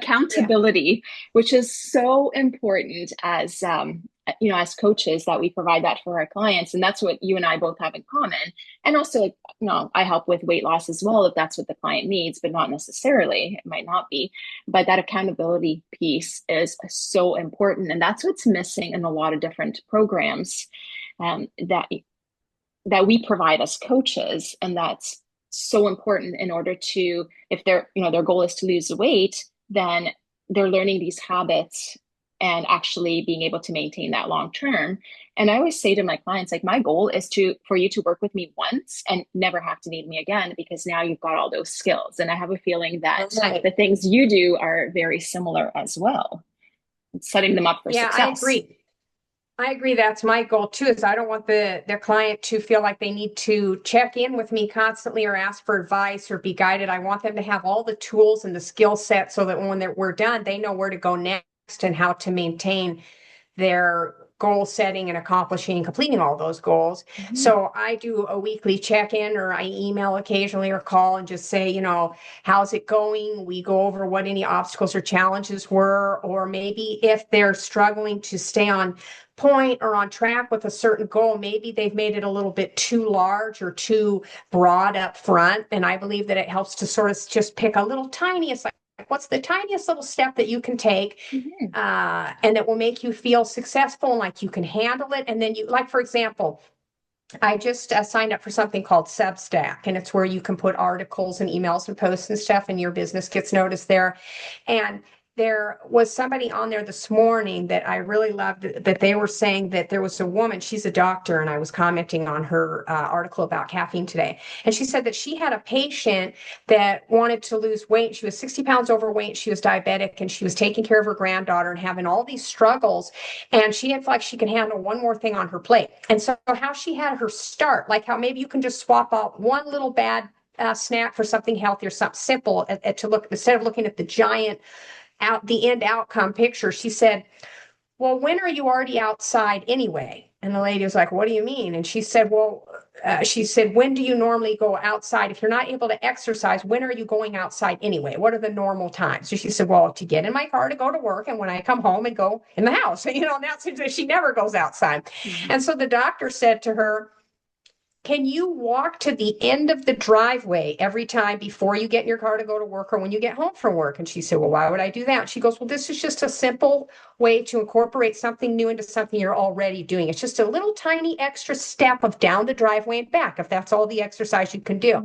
Yeah. accountability, which is so important as as coaches, that we provide that for our clients. And that's what you and I both have in common. And also, like, I help with weight loss as well if that's what the client needs, but not necessarily. It might not be. But that accountability piece is so important. And that's what's missing in a lot of different programs, that we provide as coaches. And that's so important in order to, if their goal is to lose weight, then they're learning these habits and actually being able to maintain that long term. And I always say to my clients, like, my goal is for you to work with me once and never have to need me again, because now you've got all those skills. And I have a feeling that Right. the things you do are very similar as well, setting them up for Yeah, I success. agree. I agree. That's my goal too, is I don't want the client to feel like they need to check in with me constantly or ask for advice or be guided. I want them to have all the tools and the skill set so that when we're done, they know where to go next and how to maintain their goal setting and accomplishing and completing all those goals. Mhm. So I do a weekly check-in, or I email occasionally or call and just say, how's it going? We go over what any obstacles or challenges were, or maybe if they're struggling to stay on point or on track with a certain goal, maybe they've made it a little bit too large or too broad up front. And I believe that it helps to sort of just pick a little tiniest, like, what's the tiniest little step that you can take, Mhm. and that will make you feel successful and like you can handle it. And then like, for example, I just signed up for something called Substack, and it's where you can put articles and emails and posts and stuff, and your business gets noticed there. And there was somebody on there this morning that I really loved, that they were saying that there was a woman, she's a doctor, and I was commenting on her article about caffeine today. And she said that she had a patient that wanted to lose weight. She was 60 pounds overweight. She was diabetic, and she was taking care of her granddaughter and having all these struggles. And she didn't feel like she could handle one more thing on her plate. And so how she had her start, like how maybe you can just swap out one little bad snack for something healthy or something simple, to look, instead of looking at the giant the end outcome picture. She said, well, when are you already outside anyway? And the lady was like, what do you mean? And she said, when do you normally go outside? If you're not able to exercise, when are you going outside anyway? What are the normal times? So she said, well, to get in my car to go to work, and when I come home and go in the house, and that's, she never goes outside. Mhm. And so the doctor said to her, can you walk to the end of the driveway every time before you get in your car to go to work or when you get home from work? And she said, well, why would I do that? And she goes, well, this is just a simple way to incorporate something new into something you're already doing. It's just a little tiny extra step of down the driveway and back, if that's all the exercise you can do.